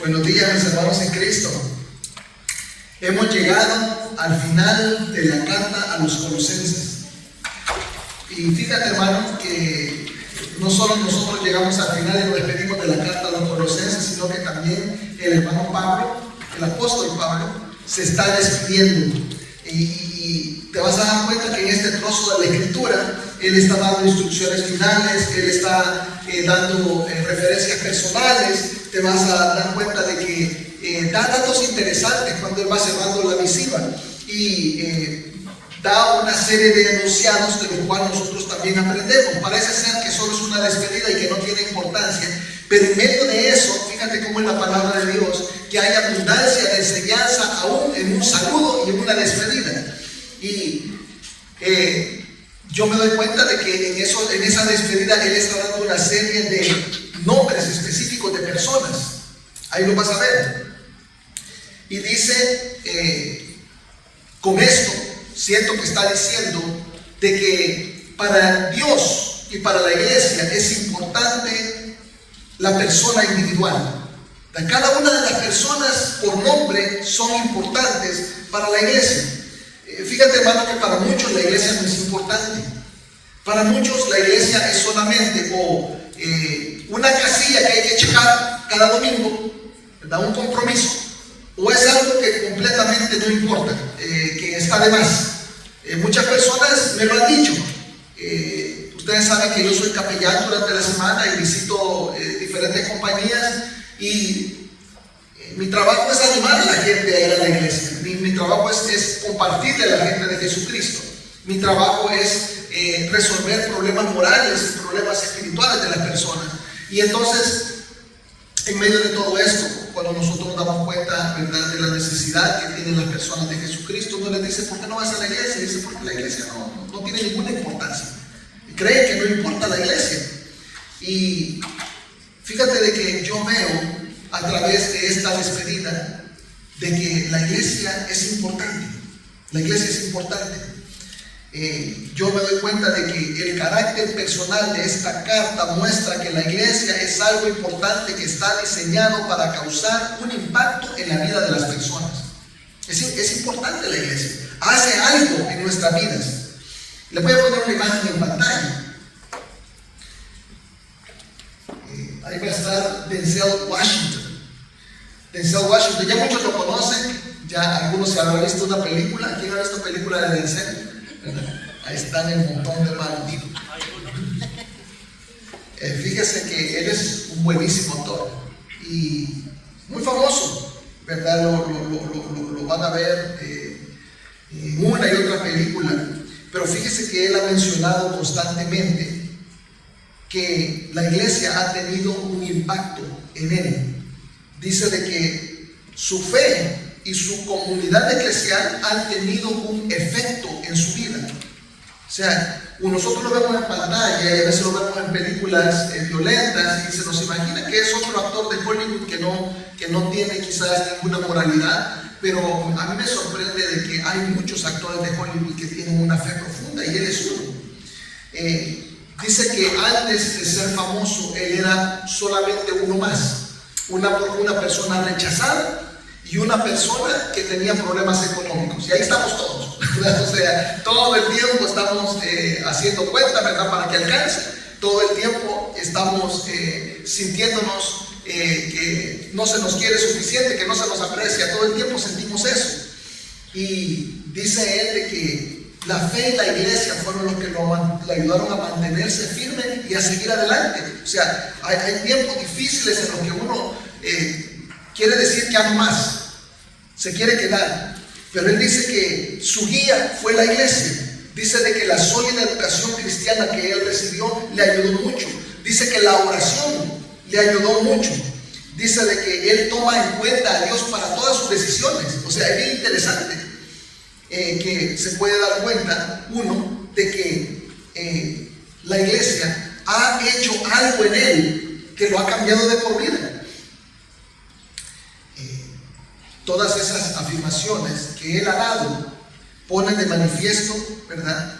Buenos días, mis hermanos en Cristo. Hemos llegado al final de la carta a los Colosenses. Y fíjate, hermano, que no solo nosotros llegamos al final y nos despedimos de la carta a los Colosenses, sino que también el hermano Pablo, el apóstol Pablo, se está despidiendo. Y te vas a dar cuenta que en este trozo de la Escritura él está dando instrucciones finales, él está dando referencias personales. Te vas a dar cuenta de que da datos interesantes cuando él va cerrando la misiva y da una serie de enunciados de los cuales nosotros también aprendemos. Parece ser que solo es una despedida y que no tiene importancia, pero en medio de eso, fíjate cómo es la palabra de Dios, que hay abundancia de enseñanza aún en un saludo y en una despedida. Y yo me doy cuenta de que en esa despedida él está dando una serie de nombres específicos de personas. Ahí lo vas a ver. Y dice, con esto siento que está diciendo de que para Dios y para la iglesia es importante la persona individual. Cada una de las personas por nombre son importantes para la iglesia. Fíjate, hermano, que para muchos la iglesia no es importante. Para muchos la iglesia es solamente una casilla que hay que checar cada domingo, ¿verdad? Un compromiso, o es algo que completamente no importa, que está de más. Muchas personas me lo han dicho. Ustedes saben que yo soy capellán durante la semana y visito diferentes compañías y mi trabajo es animar a la gente a ir a la iglesia. Mi trabajo es compartirle a la gente de Jesucristo. Mi trabajo es resolver problemas morales y problemas espirituales de las personas. Y entonces, en medio de todo esto, cuando nosotros nos damos cuenta, ¿verdad?, de la necesidad que tienen las personas de Jesucristo, uno les dice: ¿por qué no vas a la iglesia? Y dice: porque la iglesia no tiene ninguna importancia. Creen que no importa la iglesia. Y fíjate de que yo veo a través de esta despedida de que la iglesia es importante. La iglesia es importante. Yo me doy cuenta de que el carácter personal de esta carta muestra que la iglesia es algo importante que está diseñado para causar un impacto en la vida de las personas. Es importante la iglesia, hace algo en nuestras vidas. Le voy a poner una imagen en pantalla. Ahí va a estar Denzel Washington. Denzel Washington, ya muchos lo conocen, ya algunos se habrán visto una película. ¿Quién ha visto película de Denzel? Ahí están el montón de manos. Fíjese que él es un buenísimo actor y muy famoso, ¿verdad? Lo van a ver en una y otra película. Pero fíjese que él ha mencionado constantemente que la iglesia ha tenido un impacto en él. Dice de que su fe y su comunidad eclesial han tenido un efecto en su vida. O sea, nosotros lo vemos en pantalla y a veces lo vemos en películas violentas y se nos imagina que es otro actor de Hollywood que no tiene quizás ninguna moralidad, pero a mí me sorprende de que hay muchos actores de Hollywood que tienen una fe profunda y él es uno. Dice que antes de ser famoso él era solamente uno más, una persona rechazada y una persona que tenía problemas económicos. Y ahí estamos todos, ¿verdad? O sea, todo el tiempo estamos haciendo cuenta, ¿verdad?, para que alcance. Todo el tiempo estamos sintiéndonos que no se nos quiere suficiente, que no se nos aprecia. Todo el tiempo sentimos eso. Y dice él de que la fe y la iglesia fueron los que le ayudaron a mantenerse firme y a seguir adelante. O sea, hay tiempos difíciles en los que uno quiere decir que amo más, se quiere quedar, pero él dice que su guía fue la iglesia. Dice de que la sólida educación cristiana que él recibió le ayudó mucho. Dice que la oración le ayudó mucho. Dice de que él toma en cuenta a Dios para todas sus decisiones. O sea, es bien interesante que se puede dar cuenta uno de que la iglesia ha hecho algo en él que lo ha cambiado de por vida. Todas esas afirmaciones que él ha dado ponen de manifiesto, ¿verdad?,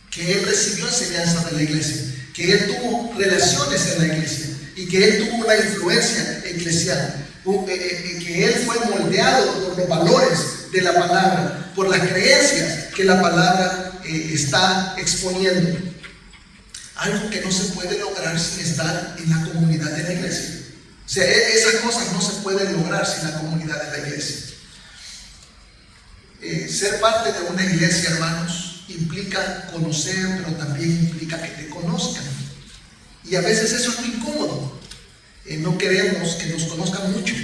que él recibió enseñanza de la iglesia, que él tuvo relaciones en la iglesia y que él tuvo una influencia en eclesial, que él fue moldeado por los valores de la palabra, por las creencias que la palabra está exponiendo. Algo que no se puede lograr sin estar en la comunidad de la iglesia. O sea, esas cosas no se pueden lograr sin la comunidad de la iglesia. Ser parte de una iglesia, hermanos, implica conocer, pero también implica que te conozcan. Y a veces eso es muy incómodo. No queremos que nos conozcan mucho,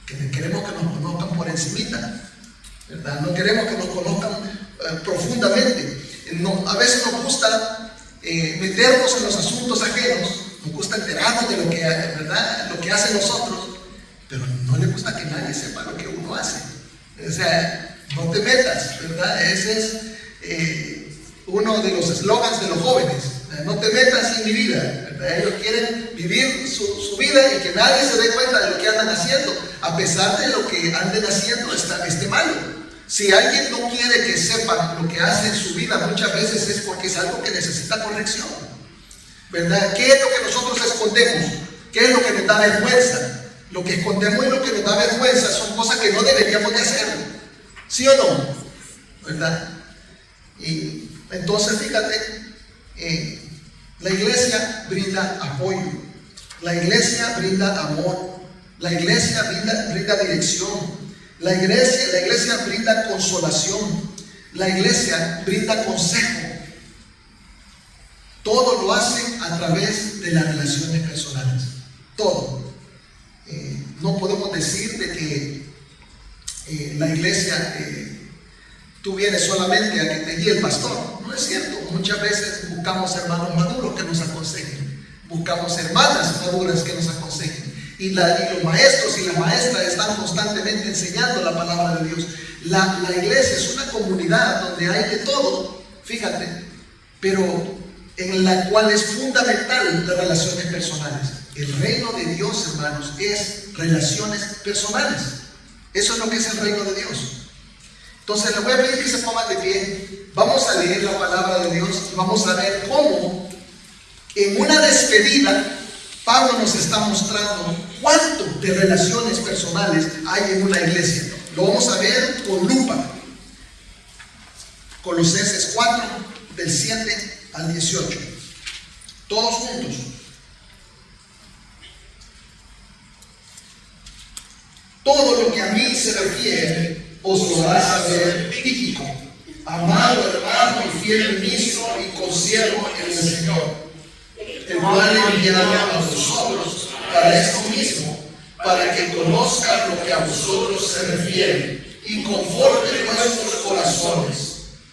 queremos que nos conozcan por encimita, ¿verdad? No queremos que nos conozcan profundamente. A veces nos gusta meternos en los asuntos ajenos, nos gusta enterarnos de lo que, ¿verdad?, lo que hacen los otros, pero no le gusta que nadie sepa lo que uno hace. O sea, no te metas, ¿verdad? Ese es uno de los eslogans de los jóvenes. No te metas en mi vida, ¿verdad? Ellos quieren vivir su vida y que nadie se dé cuenta de lo que andan haciendo, a pesar de lo que anden haciendo esté malo. Si alguien no quiere que sepan lo que hace en su vida, muchas veces es porque es algo que necesita corrección, ¿verdad? ¿Qué es lo que nosotros escondemos? ¿Qué es lo que nos da vergüenza? Lo que escondemos y lo que nos da vergüenza son cosas que no deberíamos de hacer, ¿sí o no? ¿Verdad? Y entonces, fíjate, la iglesia brinda apoyo, la iglesia brinda amor, la iglesia brinda dirección, la iglesia brinda consolación, la iglesia brinda consejo. Todo lo hace a través de las relaciones personales, todo. No podemos decir de que la iglesia, tú vienes solamente a que te guíe el pastor. No es cierto. Muchas veces buscamos hermanos maduros que nos aconsejen, buscamos hermanas maduras que nos aconsejen, y los maestros y las maestras están constantemente enseñando la palabra de Dios. La iglesia es una comunidad donde hay de todo, fíjate, pero en la cual es fundamental las relaciones personales. El reino de Dios, hermanos, es relaciones personales. Eso es lo que es el reino de Dios. Entonces les voy a pedir que se pongan de pie. Vamos a leer la palabra de Dios y vamos a ver cómo en una despedida Pablo nos está mostrando cuánto de relaciones personales hay en una iglesia. Lo vamos a ver con lupa. Colosenses 4, del 7 al 18. Todos juntos. Todo lo que a mí se refiere os lo hará saber Tíquico, amado hermano y fiel ministro y consiervo en el Señor, el cual he enviado a vosotros para esto mismo, para que conozcan lo que a vosotros se refiere y conforten vuestros corazones.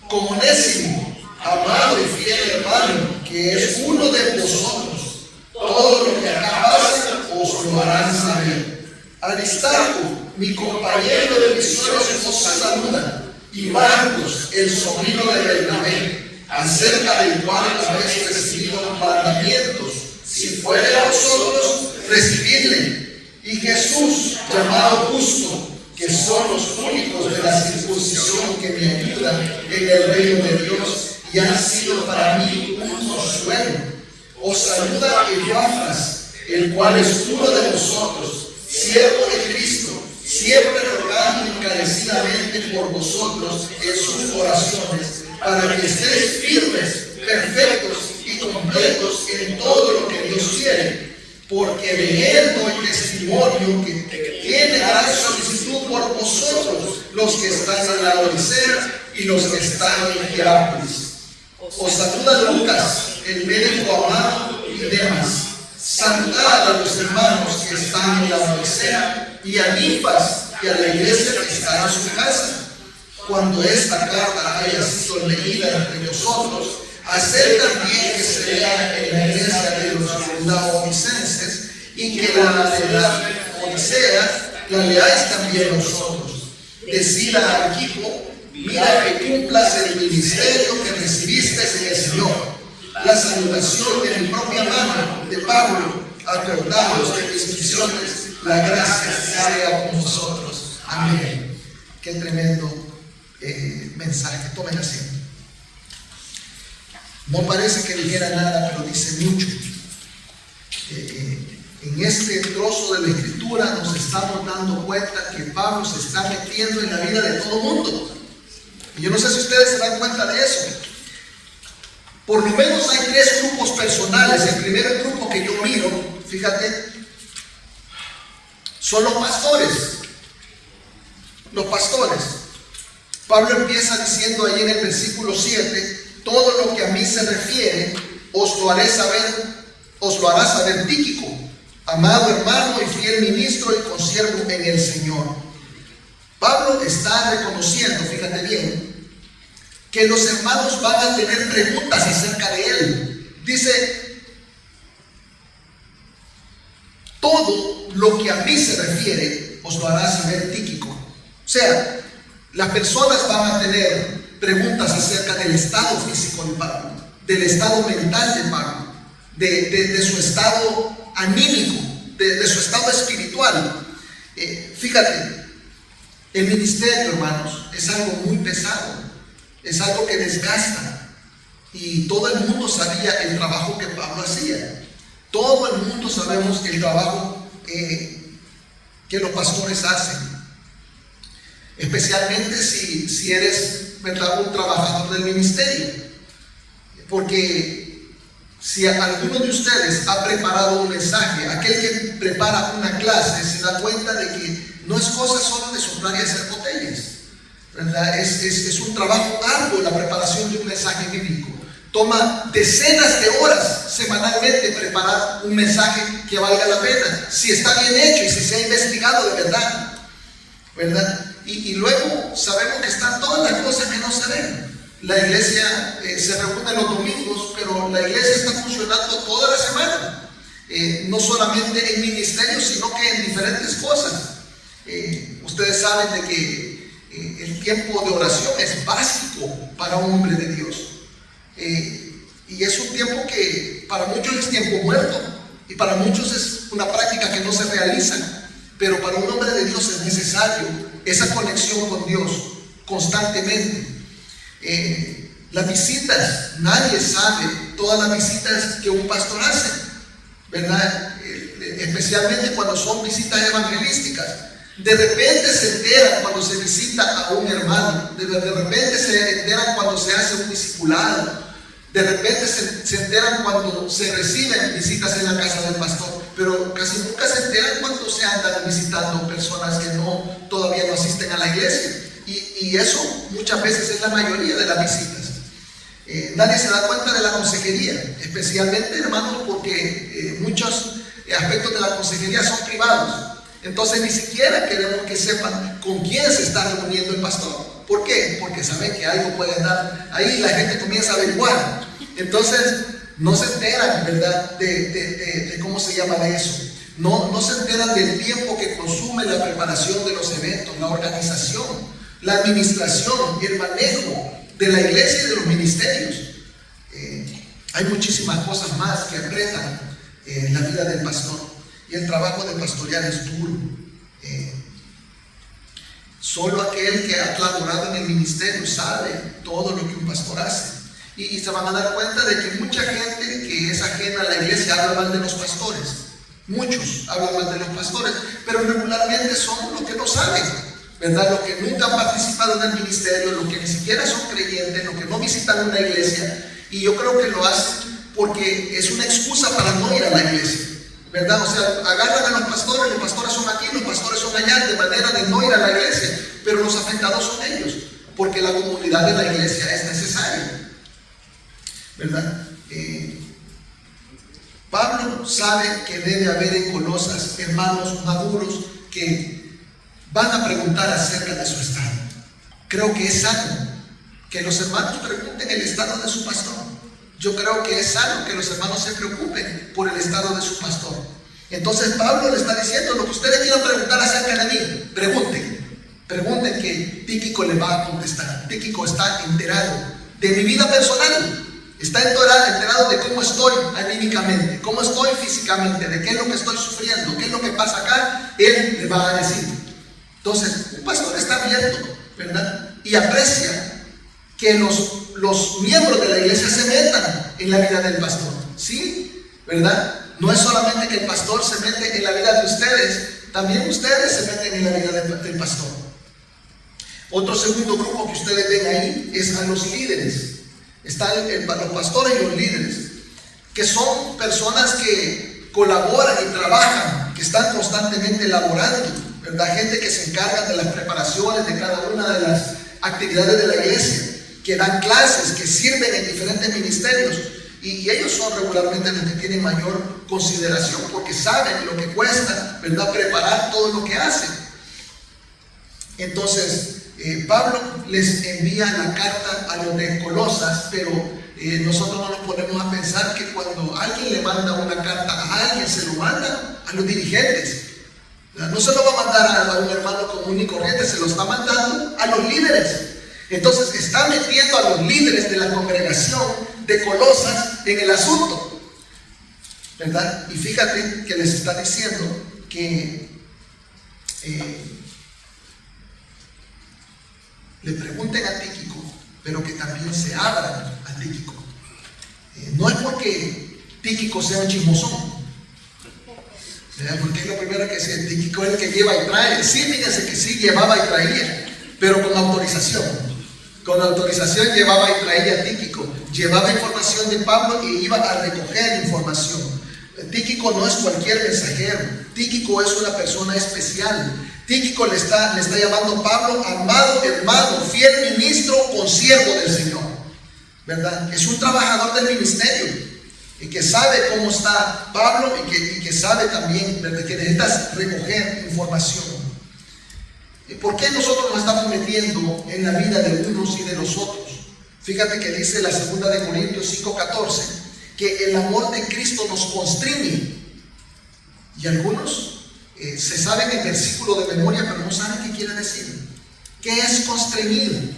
Como Onésimo, amado y fiel hermano, que es uno de vosotros, todo lo que acá pasa os lo harán saber. Aristarco, mi compañero de misiones, os saluda, y Marcos, el sobrino de Bernabé, acerca del cual habéis recibido mandamientos. Si fuere a vosotros, recibidle. Y Jesús, llamado Justo, que son los únicos de la circuncisión que me ayudan en el reino de Dios y han sido para mí un consuelo. Os saluda Epafras, el cual es uno de vosotros, siervo de Cristo, siempre rogando encarecidamente por vosotros en sus oraciones, para que estéis firmes, perfectos y completos en todo lo que Dios quiere, porque de Él doy testimonio que tiene gran solicitud por vosotros, los que están en la Odisea y los que están en Hierápolis. Os saluda Lucas, el médico amado, y Demas. Saludad a los hermanos que están en la Odisea y a Ninfas y a la iglesia que está en su casa. Cuando esta carta haya sido leída entre vosotros, haced también que se lea en la iglesia de los laodicenses, y que la de la Odisea la leáis también vosotros. Decid a Arquipo, mira que cumplas el ministerio que recibiste en el Señor. La salutación de mi propia mano, de Pablo, acordados de mis misiones, la gracia sea con vosotros. Amén. Qué tremendo mensaje. Tomen asiento. No parece que dijera nada, pero dice mucho. en este trozo de la Escritura nos estamos dando cuenta que Pablo se está metiendo en la vida de todo el mundo. Y yo no sé si ustedes se dan cuenta de eso. Por lo menos hay 3 grupos personales. El primer grupo que yo miro, fíjate, son los pastores. Los pastores. Pablo empieza diciendo ahí en el versículo 7, todo lo que a mí se refiere, os lo hará saber Tíquico, amado hermano y fiel ministro y consiervo en el Señor. Pablo está reconociendo, fíjate bien, que los hermanos van a tener preguntas acerca de él. Dice, todo lo que a mí se refiere, os lo hará saber Tíquico. O sea, las personas van a tener preguntas acerca del estado físico de Pablo, del estado mental de Pablo, de su estado anímico, de su estado espiritual. Fíjate, el ministerio, hermanos, es algo muy pesado, es algo que desgasta, y todo el mundo sabía el trabajo que Pablo hacía. Todo el mundo sabemos el trabajo que los pastores hacen, especialmente si eres, ¿verdad?, un trabajador del ministerio, porque si alguno de ustedes ha preparado un mensaje, aquel que prepara una clase se da cuenta de que no es cosa solo de soplar y hacer botellas, ¿verdad? Es un trabajo arduo la preparación de un mensaje bíblico. Toma decenas de horas semanalmente preparar un mensaje que valga la pena, si está bien hecho y si se ha investigado de verdad, ¿verdad? Y luego sabemos que están todas las cosas que no se ven. La iglesia se reúne los domingos, pero la iglesia está funcionando toda la semana, no solamente en ministerios, sino que en diferentes cosas. Ustedes saben de que el tiempo de oración es básico para un hombre de Dios, y es un tiempo que para muchos es tiempo muerto, y para muchos es una práctica que no se realiza, pero para un hombre de Dios es necesario esa conexión con Dios constantemente. Las visitas, nadie sabe todas las visitas que un pastor hace, ¿verdad? Especialmente cuando son visitas evangelísticas. De repente se enteran cuando se visita a un hermano, de repente se enteran cuando se hace un discipulado, de repente se enteran cuando se reciben visitas en la casa del pastor, pero casi nunca se enteran cuando se andan visitando personas que todavía no asisten a la iglesia. Y eso muchas veces es la mayoría de las visitas. Nadie se da cuenta de la consejería, especialmente, hermanos, porque muchos aspectos de la consejería son privados. Entonces ni siquiera queremos que sepan con quién se está reuniendo el pastor. ¿Por qué? Porque saben que algo puede andar ahí, la gente comienza a averiguar. Entonces no se enteran, ¿verdad?, de cómo se llama de eso. No se enteran del tiempo que consume la preparación de los eventos, la organización, la administración, el manejo de la iglesia y de los ministerios. Hay muchísimas cosas más que apretan la vida del pastor, y el trabajo de pastorear es duro. Solo aquel que ha laborado en el ministerio sabe todo lo que un pastor hace, y se van a dar cuenta de que mucha gente que es ajena a la iglesia habla mal de los pastores. Muchos hablan mal de los pastores, pero regularmente son los que no saben, ¿verdad? Los que nunca han participado en el ministerio, los que ni siquiera son creyentes, los que no visitan una iglesia, y yo creo que lo hacen porque es una excusa para no ir a la iglesia, ¿verdad? O sea, agarran a los pastores son aquí, los pastores son allá, de manera de no ir a la iglesia, pero los afectados son ellos, porque la comunidad de la iglesia es necesaria, ¿verdad? Pablo sabe que debe haber en Colosas hermanos maduros que van a preguntar acerca de su estado. Creo que es sano que los hermanos pregunten el estado de su pastor. Yo creo que es sano que los hermanos se preocupen por el estado de su pastor. Entonces Pablo le está diciendo: lo que ustedes quieran preguntar acerca de mí, pregunten, que Tíquico le va a contestar. Tíquico está enterado de mi vida personal, está enterado de cómo estoy anímicamente, cómo estoy físicamente, de qué es lo que estoy sufriendo, qué es lo que pasa acá. Él le va a decir. Entonces, un pastor está abierto, ¿verdad? Y aprecia que los miembros de la iglesia se metan en la vida del pastor, ¿sí? ¿Verdad? no es solamente que el pastor se mete en la vida de ustedes, también ustedes se meten en la vida del pastor. Otro segundo grupo que ustedes ven ahí es a los líderes. Están los pastores y los líderes, que son personas que colaboran y trabajan, que están constantemente elaborando, ¿verdad? Gente que se encarga de las preparaciones de cada una de las actividades de la iglesia, que dan clases, que sirven en diferentes ministerios, y ellos son regularmente los que tienen mayor consideración porque saben lo que cuesta, ¿verdad?, preparar todo lo que hacen. Entonces Pablo les envía la carta a los de Colosas, pero nosotros no nos ponemos a pensar que cuando alguien le manda una carta a alguien, se lo manda a los dirigentes. No se lo va a mandar a un hermano común y corriente, se lo está mandando a los líderes. Entonces está metiendo a los líderes de la congregación de Colosas en el asunto, ¿verdad? Y fíjate que les está diciendo que le pregunten a Tíquico, pero que también se abran a Tíquico. No es porque Tíquico sea un chismosón, porque es lo primero que dice, Tíquico es el que lleva y trae. Sí, fíjense que sí llevaba y traía, pero con autorización. Con autorización llevaba y traía a Tíquico. Llevaba información de Pablo y iba a recoger información. Tíquico no es cualquier mensajero. Tíquico es una persona especial. Tíquico le está llamando a Pablo, amado hermano, fiel ministro, consiervo del Señor, ¿verdad? Es un trabajador del ministerio y que sabe cómo está Pablo y que sabe también, ¿verdad?, que necesitas recoger información. ¿Por qué nosotros nos estamos metiendo en la vida de unos y de los otros? Fíjate que dice la segunda de Corintios 5:14 que el amor de Cristo nos constriñe, y algunos se saben el versículo de memoria, pero no saben qué quiere decir. ¿Qué es constreñir?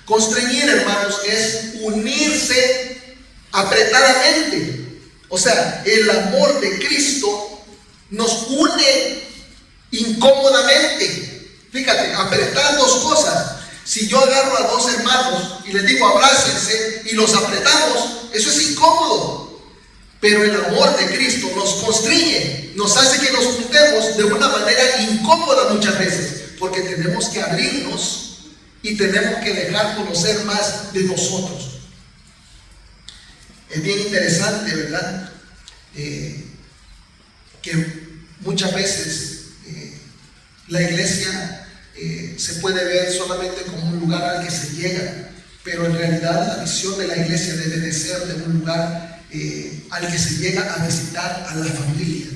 Constreñir, hermanos, es unirse apretadamente. O sea, el amor de Cristo nos une incómodamente. Fíjate, apretar dos cosas. Si yo agarro a dos hermanos y les digo abrácense y los apretamos, eso es incómodo. Pero el amor de Cristo nos constriñe, nos hace que nos juntemos de una manera incómoda muchas veces, porque tenemos que abrirnos y tenemos que dejar conocer más de nosotros. Es bien interesante, ¿verdad?, que muchas veces la iglesia se puede ver solamente como un lugar al que se llega, pero en realidad la visión de la iglesia debe de ser de un lugar al que se llega a visitar a la familia.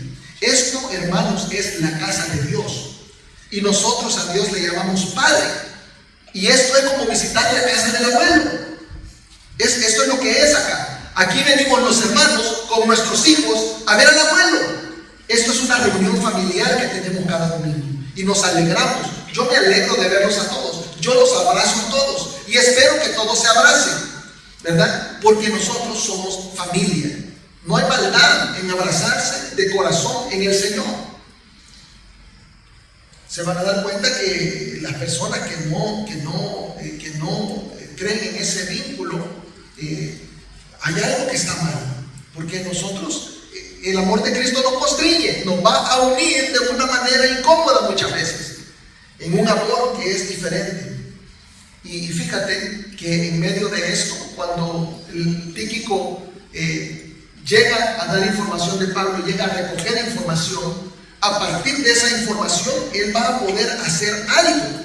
Esto, hermanos, es la casa de Dios, y nosotros a Dios le llamamos Padre, y esto es como visitar la casa del abuelo. Esto es lo que es acá. Aquí venimos los hermanos con nuestros hijos a ver al abuelo. Esto es una reunión familiar que tenemos cada domingo y nos alegramos. Yo me alegro de verlos a todos, yo los abrazo a todos y espero que todos se abracen, ¿verdad? Porque nosotros somos familia. No hay maldad en abrazarse de corazón en el Señor. Se van a dar cuenta que las personas que no creen en ese vínculo, hay algo que está mal, porque nosotros, el amor de Cristo nos constriñe, nos va a unir de una manera incómoda muchas veces, en un amor que es diferente. Y fíjate que en medio de esto, cuando el Tíquico llega a dar información de Pablo y llega a recoger información, a partir de esa información él va a poder hacer algo.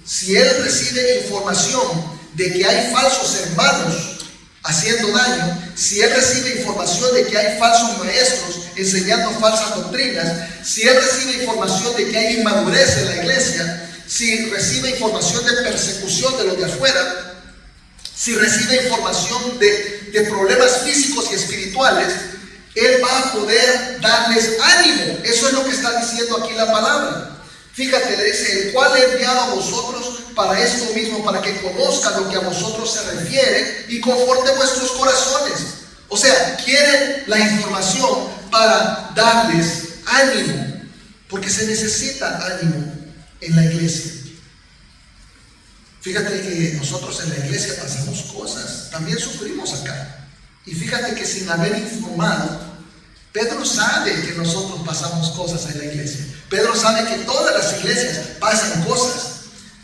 Si él recibe información de que hay falsos hermanos haciendo daño, si él recibe información de que hay falsos maestros enseñando falsas doctrinas, si él recibe información de que hay inmadurez en la iglesia, si recibe información de persecución de los de afuera, si recibe información de problemas físicos y espirituales, él va a poder darles ánimo. Eso es lo que está diciendo aquí la palabra. Fíjate, le dice, el cual he enviado a vosotros para esto mismo, para que conozcan lo que a vosotros se refiere y conforte vuestros corazones. O sea, quieren la información para darles ánimo, porque se necesita ánimo en la iglesia. Fíjate que nosotros en la iglesia pasamos cosas, también sufrimos acá. Y fíjate que sin haber informado, Pedro sabe que nosotros pasamos cosas en la iglesia. Pedro sabe que todas las iglesias pasan cosas.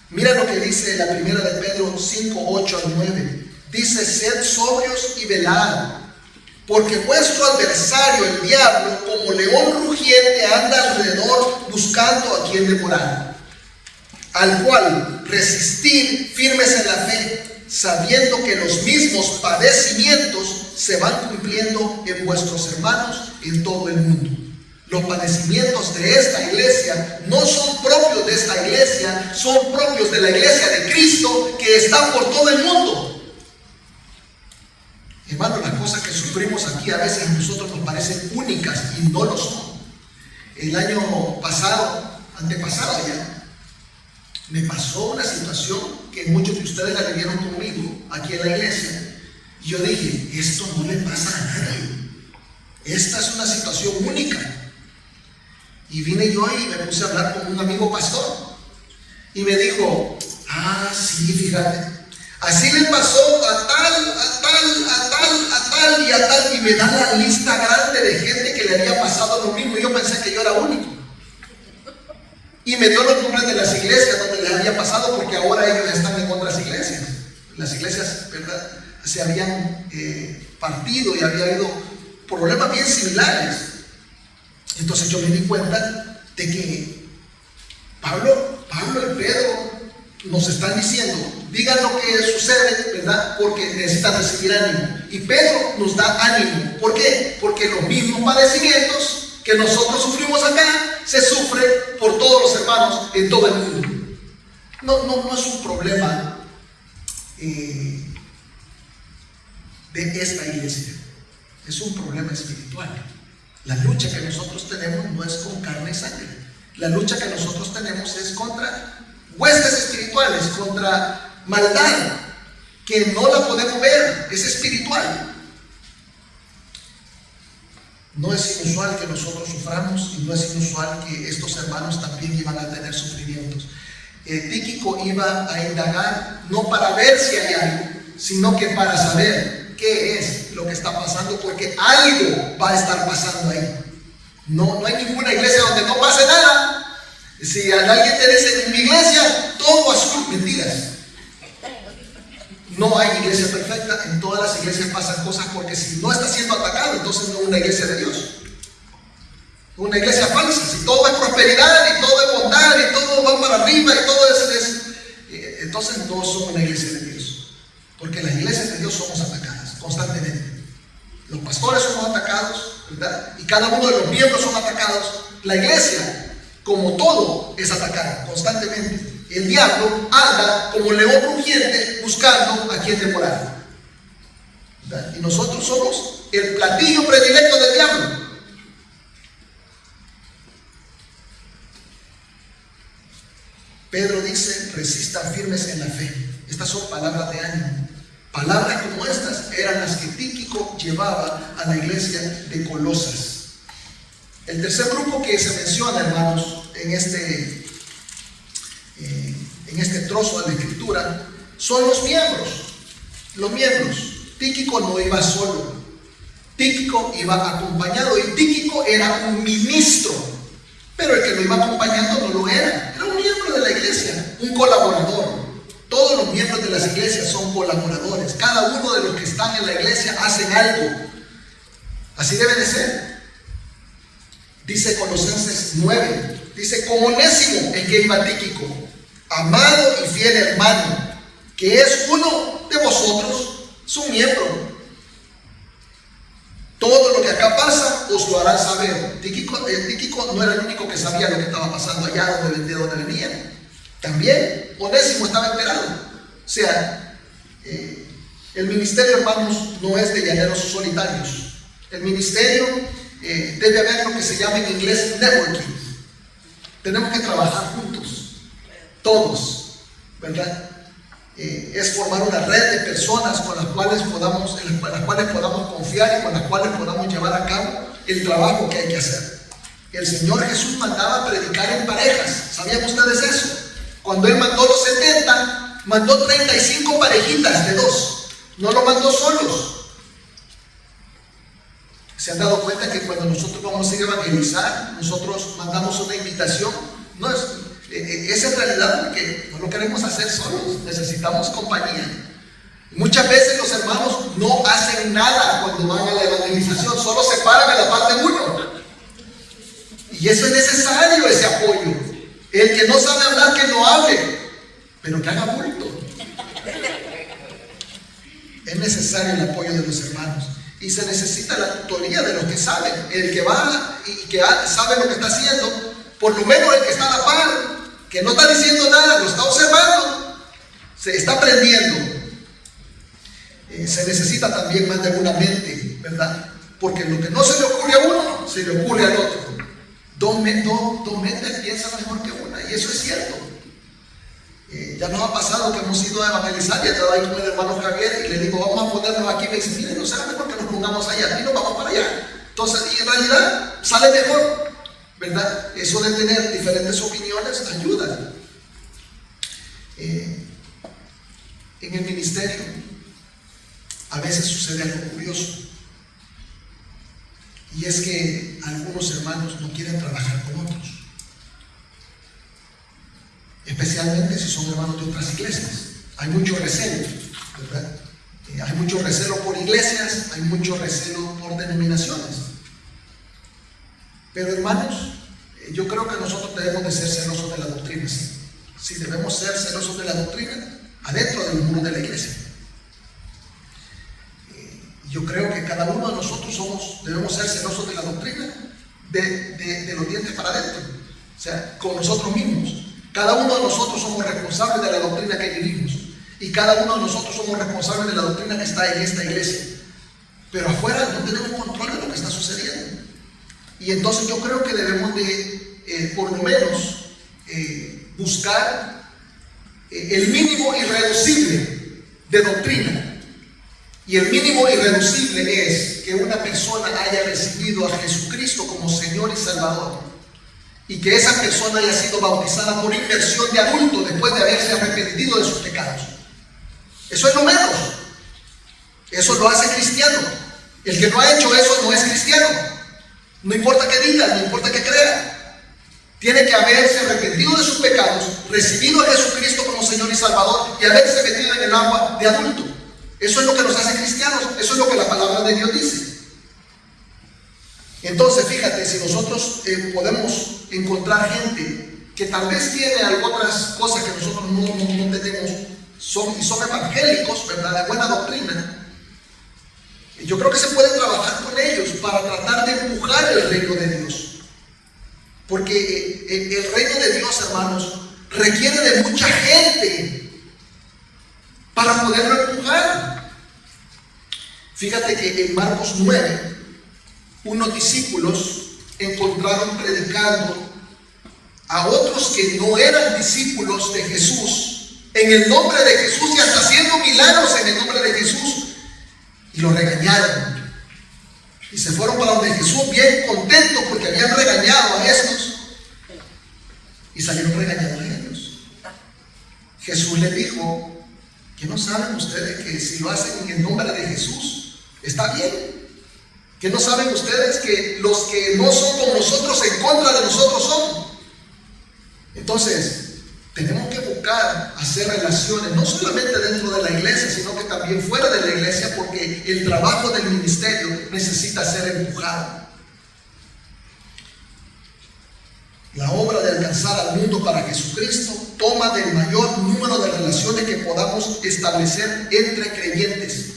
Mira lo que dice la primera de Pedro 5, 8 al 9. Dice: sed sobrios y velad, porque vuestro adversario, el diablo, como león rugiente, anda alrededor buscando a quien devorar, al cual resistir firmes en la fe, sabiendo que los mismos padecimientos se van cumpliendo en vuestros hermanos en todo el mundo. Los padecimientos de esta iglesia no son propios de esta iglesia, son propios de la iglesia de Cristo que está por todo el mundo. Hermanos, las cosas que sufrimos aquí a veces a nosotros nos parecen únicas y no lo son. El año pasado, antepasado ya, me pasó una situación que muchos de ustedes la vivieron conmigo aquí en la iglesia. Y yo dije, esto no le pasa a nadie. Esta es una situación única. Y vine yo y me puse a hablar con un amigo pastor. Y me dijo, sí, fíjate, así le pasó a tal, y a tal. Y me da la lista grande de gente que le había pasado lo mismo. Y yo pensé que yo era único. Y me dio los nombres de las iglesias donde les había pasado, porque ahora ellos están en otras iglesias. Las iglesias, ¿verdad?, se habían partido y había habido problemas bien similares. Entonces yo me di cuenta de que Pablo y Pedro nos están diciendo, digan lo que sucede, ¿verdad?, porque necesitan recibir ánimo. Y Pedro nos da ánimo. ¿Por qué? Porque los mismos padecimientos que nosotros sufrimos acá se sufre por todos los hermanos en todo el mundo. No es un problema de esta iglesia, es un problema espiritual. La lucha que nosotros tenemos no es con carne y sangre. La lucha que nosotros tenemos es contra huestes espirituales, contra maldad que no la podemos ver, es espiritual. No es inusual que nosotros suframos y no es inusual que estos hermanos también iban a tener sufrimientos. Tíquico iba a indagar no para ver si hay algo, sino que para saber qué es lo que está pasando, porque algo va a estar pasando ahí. No hay ninguna iglesia donde no pase nada. Si alguien te dice, en mi iglesia todo azul, mentiras. No hay iglesia perfecta, en todas las iglesias pasan cosas, porque si no está siendo atacado, entonces no es una iglesia de Dios. Una iglesia falsa. Si todo es prosperidad y todo es bondad y todo va para arriba y todo es entonces no somos una iglesia de Dios. Porque las iglesias de Dios somos atacadas constantemente. Los pastores somos atacados, ¿verdad? Y cada uno de los miembros son atacados. La iglesia, como todo, es atacada constantemente. El diablo anda como león rugiente buscando a quien devorar. Y nosotros somos el platillo predilecto del diablo. Pedro dice, resistan firmes en la fe. Estas son palabras de ánimo. Palabras como estas eran las que Tíquico llevaba a la iglesia de Colosas. El tercer grupo que se menciona, hermanos, en este trozo de la escritura, son los miembros. Los miembros. Tíquico no iba solo. Tíquico iba acompañado, y Tíquico era un ministro. Pero el que lo iba acompañando no lo era. Era un miembro de la iglesia, un colaborador. Todos los miembros de las iglesias son colaboradores. Cada uno de los que están en la iglesia hacen algo. Así debe de ser. Dice Colosenses 9. Dice, como Onésimo, el que iba Tíquico, amado y fiel hermano, que es uno de vosotros, su miembro. Todo lo que acá pasa os lo harán saber. Tíquico no era el único que sabía lo que estaba pasando allá de donde venía. También Onésimo estaba enterado. O sea, el ministerio, hermanos, no es de llaneros solitarios. El ministerio debe haber lo que se llama en inglés networking. Tenemos que trabajar juntos, todos, ¿verdad? Es formar una red de personas en las cuales podamos confiar y con las cuales podamos llevar a cabo el trabajo que hay que hacer. El Señor Jesús mandaba predicar en parejas. ¿Sabían ustedes eso? Cuando Él mandó los 70, mandó 35 parejitas de dos. No lo mandó solos. ¿Se han dado cuenta que cuando nosotros vamos a ir a evangelizar, nosotros mandamos una invitación? No es en realidad porque no lo queremos hacer solos, necesitamos compañía. Muchas veces los hermanos no hacen nada cuando van a la evangelización, solo se paran en la parte 1. Y eso es necesario, ese apoyo. El que no sabe hablar, que no hable, pero que haga bulto. Es necesario el apoyo de los hermanos. Y se necesita la tutoría de los que saben. El que va y que sabe lo que está haciendo, por lo menos el que está a la par, que no está diciendo nada, lo está observando, se está aprendiendo. Se necesita también más de una mente, ¿verdad? Porque lo que no se le ocurre a uno, se le ocurre al otro. Dos mentes piensan mejor que una, y eso es cierto. Ya nos ha pasado que hemos ido a evangelizar y he estado ahí con el hermano Javier y le digo, vamos a ponernos aquí. Me dice, mire, no será mejor que nos pongamos allá, y nos vamos para allá. Entonces, y en realidad sale mejor, ¿verdad? Eso de tener diferentes opiniones ayuda. En el ministerio a veces sucede algo curioso, y es que algunos hermanos no quieren trabajar con otros, especialmente si son hermanos de otras iglesias. Hay mucho recelo, ¿verdad? Hay mucho recelo por iglesias, hay mucho recelo por denominaciones. Pero hermanos, yo creo que nosotros debemos de ser celosos de la doctrina, sí. Sí, debemos ser celosos de la doctrina adentro del muro de la iglesia. Yo creo que cada uno de nosotros debemos ser celosos de la doctrina de los dientes para adentro, o sea, con nosotros mismos. Cada uno de nosotros somos responsables de la doctrina que vivimos, y cada uno de nosotros somos responsables de la doctrina que está en esta iglesia. Pero afuera no tenemos control de lo que está sucediendo. Y entonces yo creo que debemos de, por lo menos, buscar el mínimo irreducible de doctrina. Y el mínimo irreducible es que una persona haya recibido a Jesucristo como Señor y Salvador, y que esa persona haya sido bautizada por inmersión de adulto después de haberse arrepentido de sus pecados. Eso es lo menos. Eso lo hace cristiano. El que no ha hecho eso no es cristiano. No importa qué diga, no importa qué crea. Tiene que haberse arrepentido de sus pecados, recibido a Jesucristo como Señor y Salvador, y haberse metido en el agua de adulto. Eso es lo que nos hace cristianos. Eso es lo que la palabra de Dios dice. Entonces, fíjate, si nosotros podemos encontrar gente que tal vez tiene otras cosas que nosotros no tenemos, son evangélicos, ¿verdad?, de buena doctrina, yo creo que se puede trabajar con ellos para tratar de empujar el reino de Dios. Porque el reino de Dios, hermanos, requiere de mucha gente para poderlo empujar. Fíjate que en Marcos 9, unos discípulos encontraron predicando a otros que no eran discípulos de Jesús, en el nombre de Jesús, y hasta haciendo milagros en el nombre de Jesús, y los regañaron. Y se fueron para donde Jesús bien contentos porque habían regañado a estos, y salieron regañados ellos. Jesús les dijo, ¿que no saben ustedes que si lo hacen en el nombre de Jesús está bien? ¿Que no saben ustedes que los que no son con nosotros en contra de nosotros son? Entonces, tenemos que buscar hacer relaciones, no solamente dentro de la iglesia, sino que también fuera de la iglesia, porque el trabajo del ministerio necesita ser empujado. La obra de alcanzar al mundo para Jesucristo toma del mayor número de relaciones que podamos establecer entre creyentes.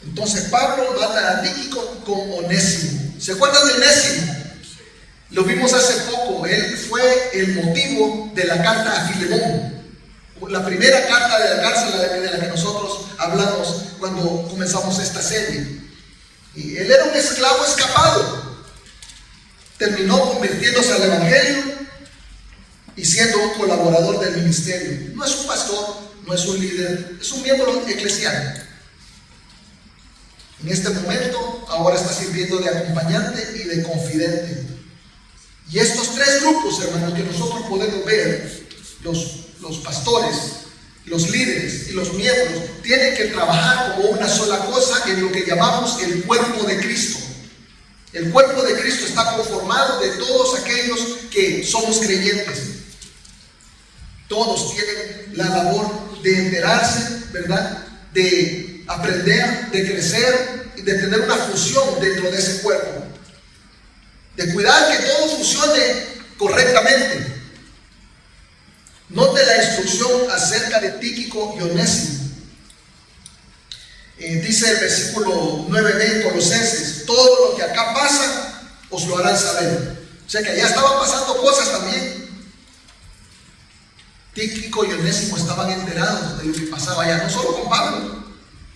Entonces Pablo manda a Tíquico con Onésimo. ¿Se acuerdan de Onésimo? Lo vimos hace poco. Él fue el motivo de la carta a Filemón, la primera carta de la cárcel de la que nosotros hablamos cuando comenzamos esta serie. Y él era un esclavo escapado. Terminó convirtiéndose al evangelio y siendo un colaborador del ministerio. No es un pastor, no es un líder, es un miembro eclesial. En este momento ahora está sirviendo de acompañante y de confidente. Y estos tres grupos, hermanos, que nosotros podemos ver, los pastores, los líderes y los miembros tienen que trabajar como una sola cosa en lo que llamamos el cuerpo de Cristo. El cuerpo de Cristo está conformado de todos aquellos que somos creyentes. Todos tienen la labor de enterarse, ¿verdad? De aprender, de crecer y de tener una función dentro de ese cuerpo. De cuidar que todo funcione correctamente. Note la instrucción acerca de Tíquico y Onésimo. Dice el versículo 9b, Colosenses: todo lo que acá pasa os lo harán saber. O sea que allá estaban pasando cosas también. Tíquico y Onésimo estaban enterados de lo que pasaba allá, no solo con Pablo.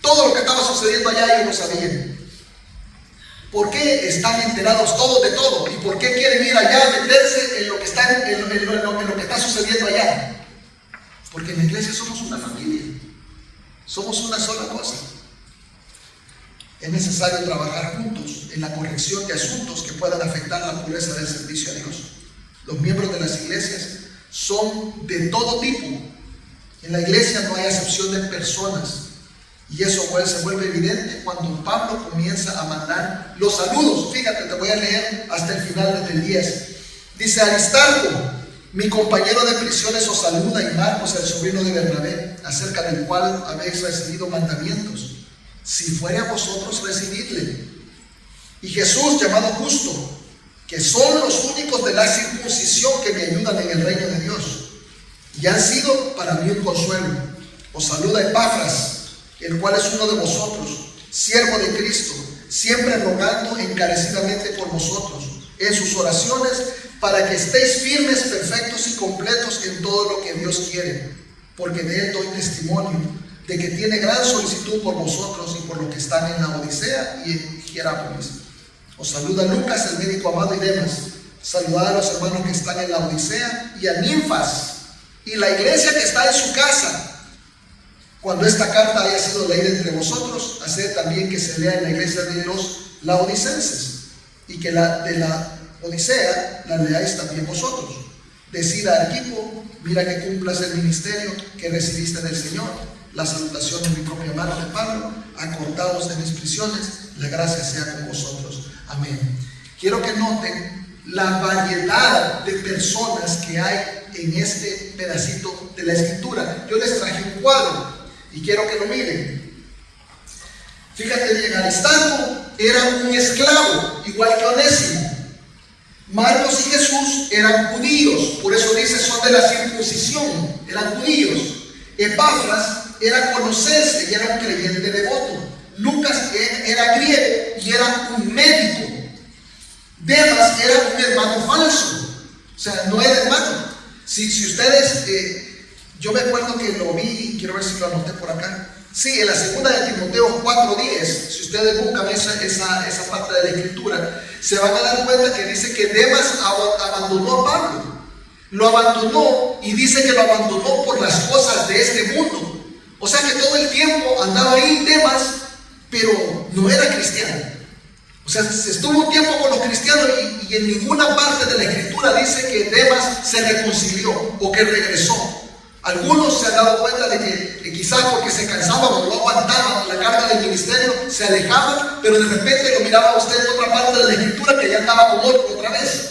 Todo lo que estaba sucediendo allá ellos lo sabían. ¿Por qué están enterados todos de todo? ¿Y por qué quieren ir allá a meterse en lo que está sucediendo allá? Porque en la iglesia somos una familia. Somos una sola cosa. Es necesario trabajar juntos en la corrección de asuntos que puedan afectar la pureza del servicio a Dios. Los miembros de las iglesias son de todo tipo. En la iglesia no hay acepción de personas. Y eso se vuelve evidente cuando Pablo comienza a mandar los saludos. Fíjate, te voy a leer hasta el final del 10. Dice: Aristarco, mi compañero de prisiones, os saluda, y Marcos, el sobrino de Bernabé, acerca del cual habéis recibido mandamientos. Si fuere a vosotros, recibidle. Y Jesús, llamado Justo, que son los únicos de la circuncisión que me ayudan en el reino de Dios, y han sido para mí un consuelo. Os saluda Epafras, el cual es uno de vosotros, siervo de Cristo, siempre rogando encarecidamente por vosotros, en sus oraciones, para que estéis firmes, perfectos y completos en todo lo que Dios quiere, porque de él doy testimonio, de que tiene gran solicitud por vosotros y por los que están en la Odisea y en Hierápolis. Os saluda Lucas, el médico amado, y Demas. Saludad a los hermanos que están en la Odisea y a Ninfas y la iglesia que está en su casa. Cuando esta carta haya sido leída entre vosotros, haced también que se lea en la iglesia de los laodicenses, y que la de la Odisea la leáis también vosotros. Decid a Arquipo: mira que cumplas el ministerio que recibiste del Señor. La salutación de mi propia mano de Pablo. Acordaos de mis prisiones. La gracia sea con vosotros. Amén. Quiero que noten la variedad de personas que hay en este pedacito de la escritura. Yo les traje un cuadro y quiero que lo miren. Fíjate bien, Aristarco era un esclavo, igual que Onésimo. Marcos y Jesús eran judíos, por eso dice son de la circuncisión, eran judíos. Epafras era colosense y era un creyente devoto. Lucas era griego y era un médico. Demas era un hermano falso, o sea, no era hermano. Si ustedes, yo me acuerdo que lo vi, quiero ver si lo anoté por acá. Sí, en la segunda de Timoteo 4:10, si ustedes buscan esa parte de la escritura, se van a dar cuenta que dice que Demas abandonó a Pablo. Lo abandonó, y dice que lo abandonó por las cosas de este mundo. O sea que todo el tiempo andaba ahí Demas, pero no era cristiano. O sea, se estuvo un tiempo con los cristianos y en ninguna parte de la escritura dice que Demas se reconcilió o que regresó. Algunos se han dado cuenta de que quizás porque se cansaban o no aguantaban la carga del ministerio, se alejaban, pero de repente lo miraba usted en otra parte de la escritura que ya andaba con otro otra vez.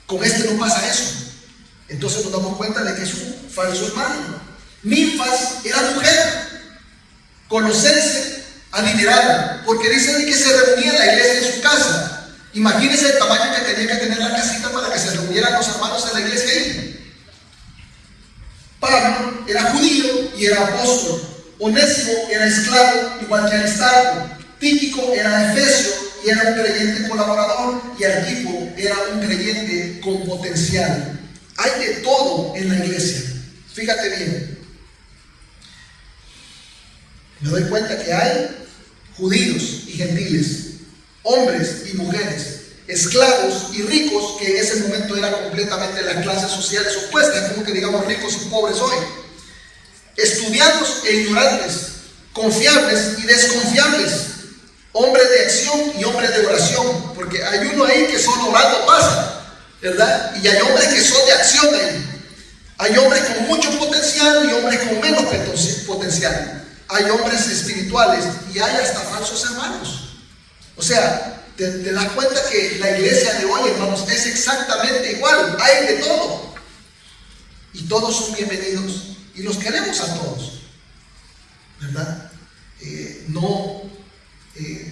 Con este no pasa eso. Entonces nos damos cuenta de que es un falso hermano. Ninfas era mujer, colosense, adinerada, porque dicen que se reunía la iglesia en su casa. Imagínense el tamaño que tenía que tener la casita para que se reunieran los hermanos en la iglesia ahí. Pablo era judío y era apóstol. Onésimo era esclavo, igual que Aristarco. Tíquico era efesio y era un creyente colaborador. Y Arquipo era un creyente con potencial. Hay de todo en la iglesia. Fíjate bien. Me doy cuenta que hay judíos y gentiles, hombres y mujeres, esclavos y ricos, que en ese momento eran completamente las clases sociales opuestas, como que digamos ricos y pobres hoy. Estudiados e ignorantes, confiables y desconfiables, hombres de acción y hombres de oración, porque hay uno ahí que solo orando pasa, ¿verdad? Y hay hombres que son de acción ahí. Hay hombres con mucho potencial potencial y hombres con menos potencial. Hay hombres espirituales y hay hasta falsos hermanos. O sea, te das cuenta que la iglesia de hoy, hermanos, es exactamente igual. Hay de todo. Y todos son bienvenidos. Y los queremos a todos. ¿Verdad? No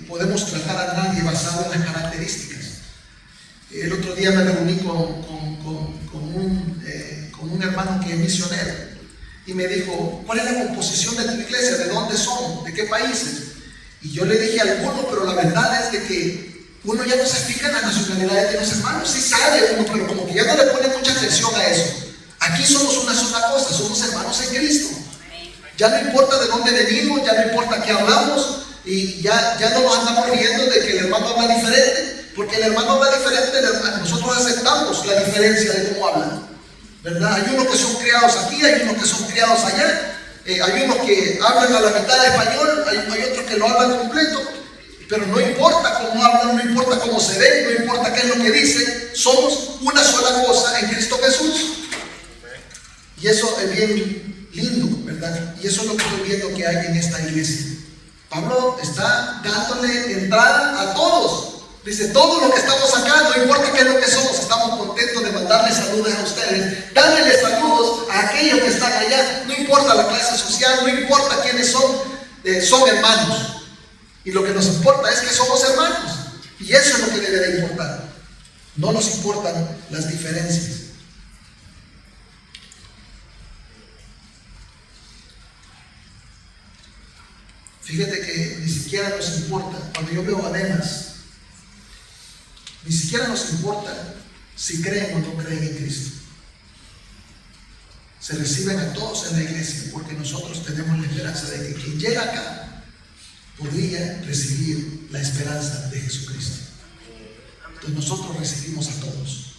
podemos tratar a nadie basado en las características. El otro día me reuní con un hermano que es misionero y me dijo: ¿cuál es la composición de tu iglesia? ¿De dónde son? ¿De qué países? Y yo le dije algunos, pero la verdad es de que uno ya no se fija en las nacionalidades de los hermanos. Sí sabe uno, pero como que ya no le pone mucha atención a eso. Aquí somos una sola cosa, somos hermanos en Cristo. Ya no importa de dónde venimos, ya no importa qué hablamos, y ya no nos andamos riendo de que el hermano habla diferente, porque el hermano habla diferente, nosotros aceptamos la diferencia de cómo habla, ¿verdad? Hay unos que son criados aquí, hay unos que son criados allá, hay unos que hablan a la mitad de español, hay otros que lo hablan completo, pero no importa cómo hablan, no importa cómo se ven, no importa qué es lo que dicen, somos una sola cosa en Cristo Jesús. Y eso es bien lindo, ¿verdad? Y eso es lo que estoy viendo que hay en esta iglesia. Pablo está dándole entrada a todos. Dice: todo lo que estamos acá, no importa qué es lo que somos, estamos contentos de mandarles saludos a ustedes. Dándoles saludos a aquellos que están allá. No importa la clase social, no importa quiénes son hermanos. Y lo que nos importa es que somos hermanos. Y eso es lo que debe de importar. No nos importan las diferencias. Fíjate que ni siquiera nos importa, cuando yo veo a Demas, ni siquiera nos importa si creen o no creen en Cristo. Se reciben a todos en la iglesia porque nosotros tenemos la esperanza de que quien llega acá podría recibir la esperanza de Jesucristo. Entonces nosotros recibimos a todos.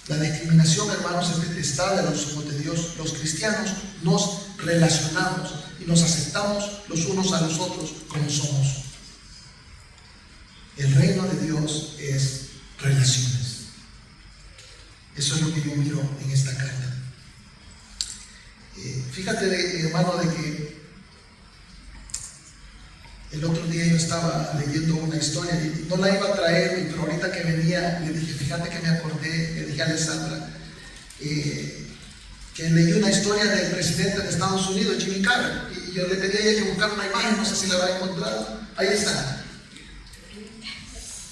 La discriminación, hermanos, es detestable a los ojos de Dios. Los cristianos nos relacionamos y nos aceptamos los unos a los otros como somos. El reino de Dios es relaciones. Eso es lo que yo miro en esta carta. Fíjate, hermano, de que el otro día yo estaba leyendo una historia y no la iba a traer, pero ahorita que venía le dije: fíjate que me acordé, le dije a Alessandra, que leí una historia del presidente de Estados Unidos, Jimmy Carter, y yo le pedí a ella que buscara una imagen, no sé si la habrá encontrado. Ahí está.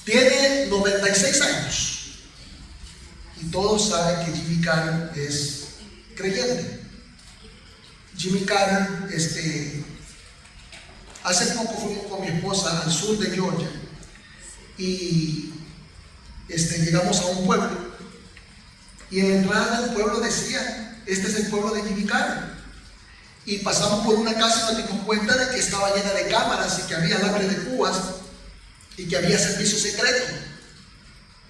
Tiene 96 años y todos saben que Jimmy Carter es creyente. Jimmy Carter, hace poco fuimos con mi esposa al sur de Georgia y llegamos a un pueblo y en la entrada del pueblo decía: este es el pueblo de Jimmy Carter. Y pasamos por una casa y nos dimos cuenta de que estaba llena de cámaras y que había alambre de púas y que había servicio secreto.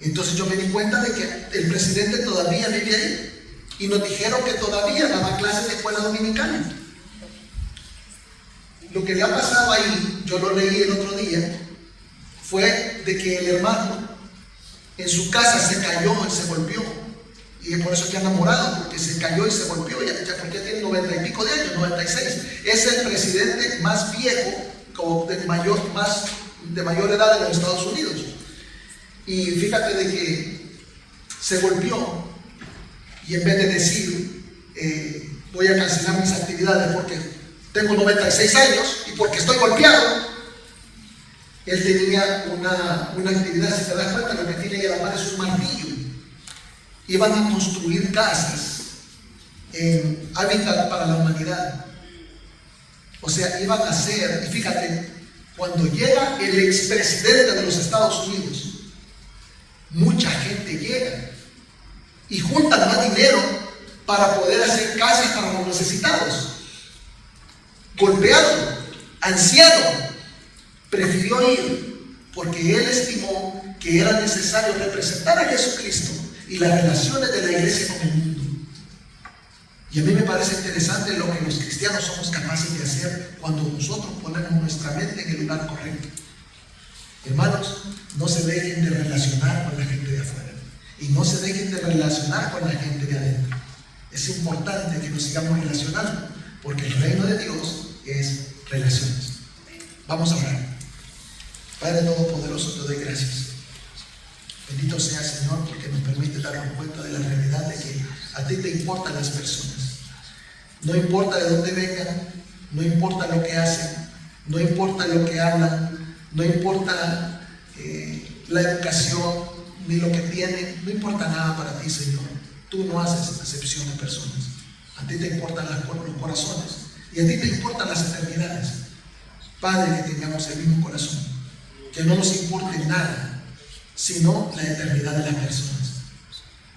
Entonces yo me di cuenta de que el presidente todavía vivía ahí y nos dijeron que todavía daba clases de escuela dominicana. Lo que le ha pasado ahí, yo lo leí el otro día, fue de que el hermano en su casa se cayó y se golpeó, y por eso está enamorado, porque se cayó y se golpeó, ya porque tiene 90 y pico de años, 96. Es el presidente más viejo, de mayor edad en los Estados Unidos. Y fíjate de que se golpeó y en vez de decir voy a cancelar mis actividades porque tengo 96 años y porque estoy golpeado, él tenía una actividad. Si te das cuenta, lo que tiene en la mano es un martillo. Iban a construir casas en hábitat para la humanidad. O sea, iban a hacer, y fíjate, cuando llega el expresidente de los Estados Unidos, mucha gente llega y juntan más dinero para poder hacer casas para los necesitados. Golpeado, anciano, prefirió ir porque él estimó que era necesario representar a Jesucristo y las relaciones de la iglesia con el mundo. Y a mí me parece interesante lo que los cristianos somos capaces de hacer cuando nosotros ponemos nuestra mente en el lugar correcto. Hermanos, no se dejen de relacionar con la gente de afuera y no se dejen de relacionar con la gente de adentro. es importante que nos sigamos relacionando, porque el reino de Dios es relaciones. Vamos a orar. Padre Todopoderoso, te doy gracias. Bendito sea, Señor, porque nos permite darnos cuenta de la realidad de que a ti te importan las personas. No importa de dónde vengan, no importa lo que hacen, no importa lo que hablan, no importa la educación, ni lo que tienen, no importa nada para ti, Señor. Tú no haces excepción de personas. A ti te importan los corazones y a ti te importan las eternidades. Padre, que tengamos el mismo corazón, que no nos importe nada, sino la eternidad de las personas.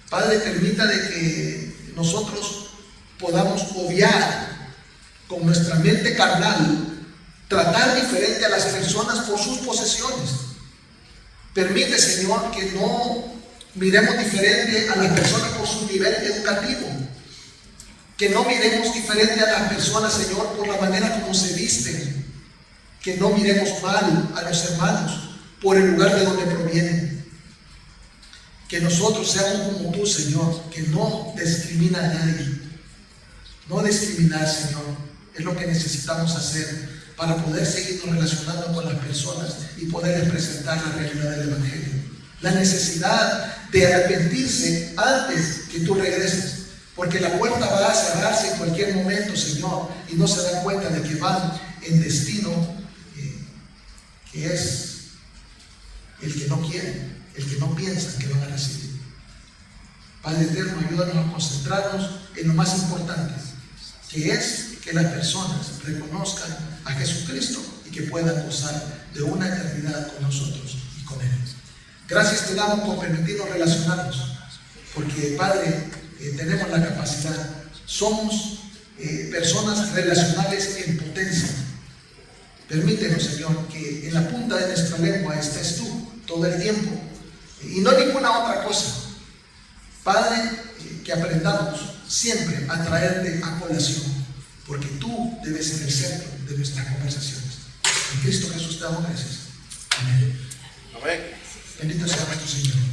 Padre, permita de que nosotros podamos obviar con nuestra mente carnal, tratar diferente a las personas por sus posesiones. Permite, Señor, que no miremos diferente a las personas por su nivel educativo, que no miremos diferente a las personas, Señor, por la manera como se visten, que no miremos mal a los hermanos por el lugar de donde provienen. Que nosotros seamos como tú, Señor, que no discrimina a nadie. No discriminar, Señor, es lo que necesitamos hacer para poder seguirnos relacionando con las personas y poderles presentar la realidad del Evangelio. La necesidad de arrepentirse antes que tú regreses, porque la puerta va a cerrarse en cualquier momento, Señor, y no se dan cuenta de que van en destino que es el que no quieren, el que no piensan que van a recibir. Padre eterno, ayúdanos a concentrarnos en lo más importante, que es que las personas reconozcan a Jesucristo y que puedan gozar de una eternidad con nosotros y con Él. Gracias te damos por permitirnos relacionarnos, porque Padre, tenemos la capacidad, somos personas relacionales en potencia. Permítenos, Señor, que en la punta de nuestra lengua estés tú todo el tiempo y no ninguna otra cosa. Padre, que aprendamos siempre a traerte a colación, porque tú debes ser el centro de nuestras conversaciones. En Cristo Jesús te damos gracias. Amén. Amén. Bendito sea nuestro Señor.